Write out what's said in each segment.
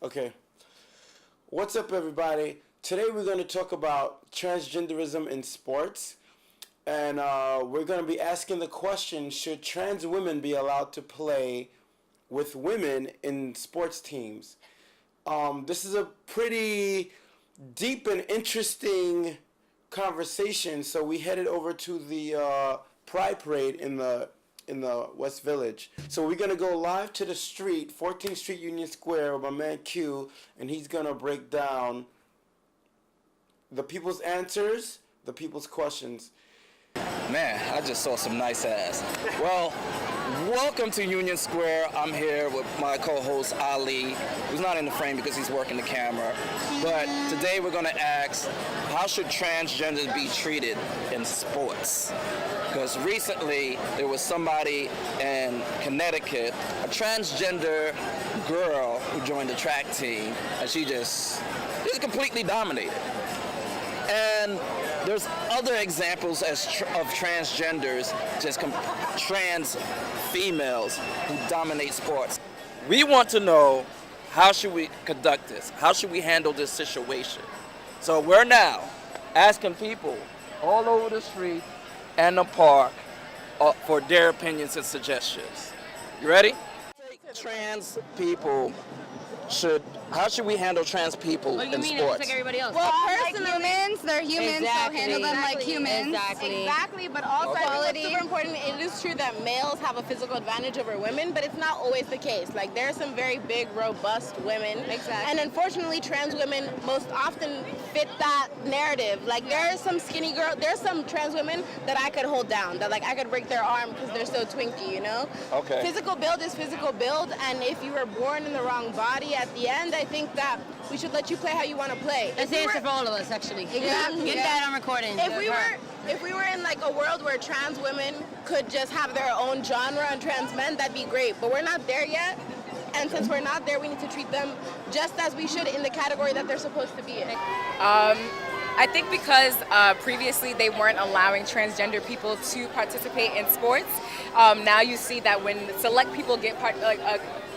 Okay. What's up, everybody? Today we're going to talk about transgenderism in sports. And we're going to be asking the question, should trans women be allowed to play with women in sports teams? This is a pretty deep and interesting conversation. So we headed over to the Pride Parade in the West Village. So we're gonna go live to the street, 14th Street Union Square, with my man Q, and he's gonna break down the people's answers, the people's questions. Man, I just saw some nice ass. Well, welcome to Union Square. I'm here with my co-host Ali, who's not in the frame because he's working the camera. But today we're gonna ask, how should transgenders be treated in sports? Because recently there was somebody in Connecticut, a transgender girl who joined the track team, and she just completely dominated. And there's other examples of transgenders, trans females who dominate sports. We want to know, how should we conduct this? How should we handle this situation? So we're now asking people all over the street and the park for their opinions and suggestions. You ready? Trans people how should we handle trans people in sports? Just like everybody else. Well, humans, they're humans, exactly. so handle them like humans. Exactly, but also I think it's super important. It is true that males have a physical advantage over women, but it's not always the case. Like, there are some very big, robust women. Exactly. And unfortunately, trans women most often fit that narrative. Like, there are some skinny girls, there's some trans women that I could hold down, that like I could break their arm because they're so twinky, you know? Okay. Physical build is physical build, and if you were born in the wrong body, at the end, I think that we should let you play how you want to play. That's the answer for all of us, actually. Exactly. Get that on recording. If we were in like a world where trans women could just have their own genre and trans men, that'd be great. But we're not there yet. And since we're not there, we need to treat them just as we should in the category that they're supposed to be in. I think because previously they weren't allowing transgender people to participate in sports. Now you see that when select people get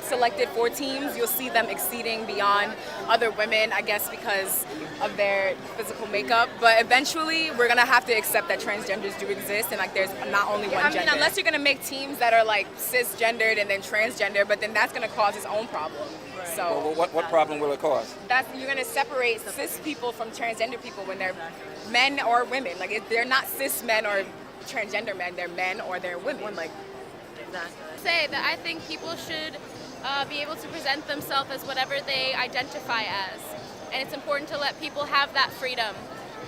selected for teams, you'll see them exceeding beyond other women, I guess because of their physical makeup. But eventually, we're gonna have to accept that transgenders do exist, and like there's not only one gender. Unless you're gonna make teams that are like cisgendered and then transgender, but then that's gonna cause its own problem. Right. So what problem will it cause? You're gonna separate cis people from transgender people when they're men or women. Like they're not cis men or transgender men, they're men or they're women. Like Exactly. Say that I think people should be able to present themselves as whatever they identify as. And it's important to let people have that freedom.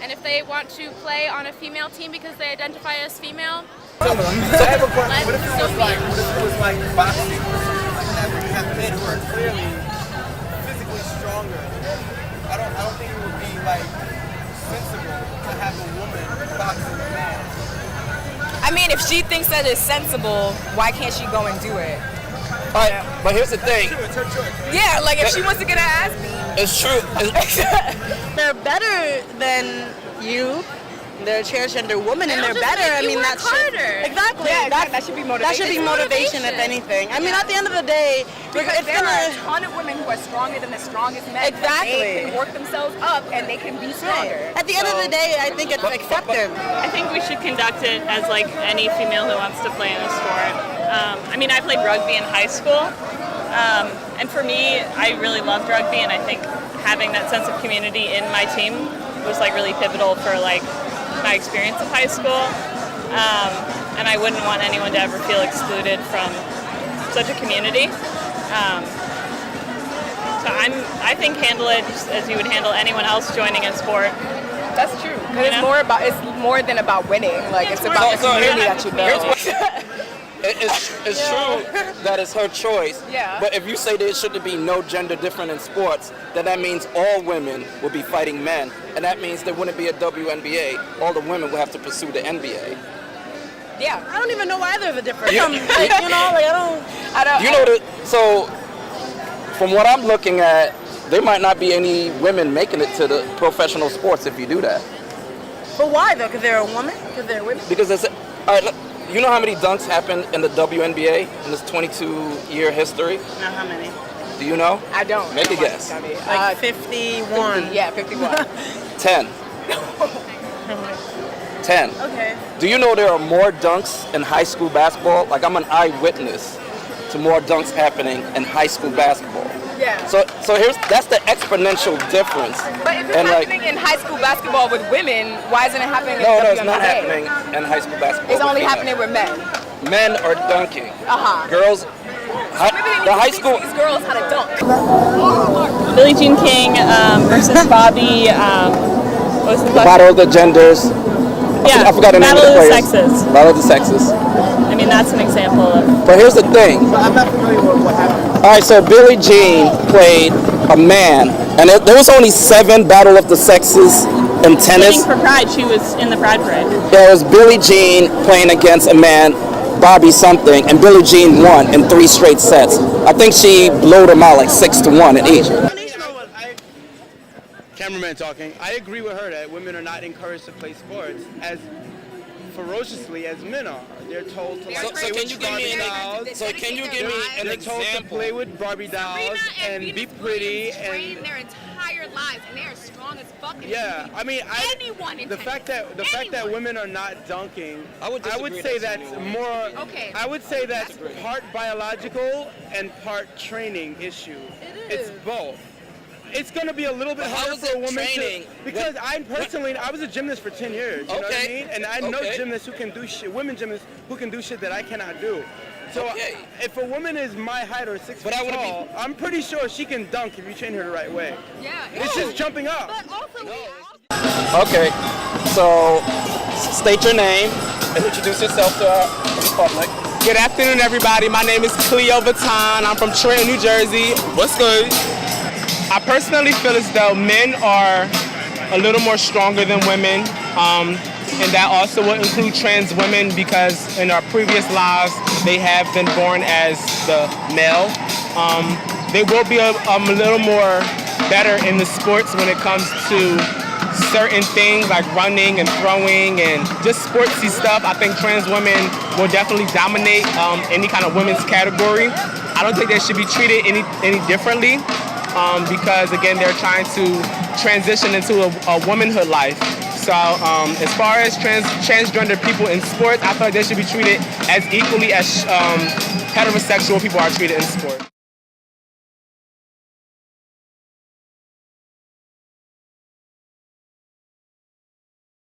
And if they want to play on a female team because they identify as female, I have a question. What if it was like boxing? And you have men who are clearly physically stronger. I don't think it would be like sensible to have a woman boxing a man. I mean, if she thinks that it's sensible, why can't she go and do it? All right, but here's the thing. It's her choice. Yeah, like if she wants to get her ass beat. It's true. They're better than you. They're a transgender woman, and they're better. I mean, that's harder. Exactly. Yeah, that should be motivation. That should be motivation, if anything. I mean, at the end of the day, Because there are a ton of women who are stronger than the strongest men. Exactly. They can work themselves up and they can be stronger. at the end of the day, I think it's accepted. I think we should conduct it as like any female who wants to play in a sport. I mean, I played rugby in high school, and for me, I really loved rugby, and I think having that sense of community in my team was like really pivotal for like my experience of high school, and I wouldn't want anyone to ever feel excluded from such a community. So I think handle it just as you would handle anyone else joining a sport. That's true. It's more than about winning. Like it's about the community that you build. It's true that it's her choice. Yeah. But if you say there shouldn't be no gender different in sports, then that means all women will be fighting men, and that means there wouldn't be a WNBA. All the women will have to pursue the NBA. Yeah. I don't even know why there's a difference. So from what I'm looking at, there might not be any women making it to the professional sports if you do that. But why though? Because they're a woman? Because they're women? Because all right, you know how many dunks happened in the WNBA in this 22-year history? No, how many? Do you know? I don't. Make I a don't guess. watch it. Like 51. 50, yeah, 51. 10. 10. Okay. Do you know there are more dunks in high school basketball? Like, I'm an eyewitness to more dunks happening in high school basketball. Yeah. So that's the exponential difference. But if it's And, like, happening in high school basketball with women, why isn't it happening in no, WNBA? it's not happening in high school basketball. It's with only females. happening with men. Men are dunking. Uh-huh. Girls, Maybe they need the to high teach school. these girls how to dunk. Billie Jean King versus Bobby. What was the question? Battle of the genders. Yeah, I forgot the name of the Battle of the players. Sexes. Battle of the sexes. I mean, that's an example of. But here's the thing. I'm not familiar with what happened. All right, so Billie Jean played a man, and there was only 7 Battle of the Sexes in tennis. Sitting for Pride, she was in the Pride Parade. There was Billie Jean playing against a man, Bobby something, and Billie Jean won in 3 straight sets. I think she blowed him out like 6-1 in each. Cameraman talking. I agree with her that women are not encouraged to play sports as ferociously as men are. They're told to So can you give me an They're told to example? play with Barbie dolls and be pretty and their entire lives, and they are strong as fuck. yeah. I mean, Anyone in the fact that women are not dunking, I would disagree say that's that's genuine. more. Okay. I would say that's part biological and part training issue. It's both. It's going to be a little bit But how harder is for a it woman training to, because I was a gymnast for 10 years, you know what I Okay. mean? And I know Okay. gymnasts who can do shit, women gymnasts who can do shit that I cannot do. So Okay. if a woman is my height or 6 But feet I wouldn't be- tall, I'm pretty sure she can dunk if you train her the right way. Yeah. It's just jumping up. But also, Okay, so state your name and introduce yourself to the public. Good afternoon, everybody. My name is Cleo Vuitton. I'm from Trenton, New Jersey. What's good? I personally feel as though men are a little more stronger than women, and that also will include trans women because in our previous lives they have been born as the male. They will be a little more better in the sports when it comes to certain things like running and throwing and just sportsy stuff. I think trans women will definitely dominate any kind of women's category. I don't think they should be treated any differently because again they're trying to transition into a womanhood life. So as far as transgender people in sports, I feel like they should be treated as equally as heterosexual people are treated in sport.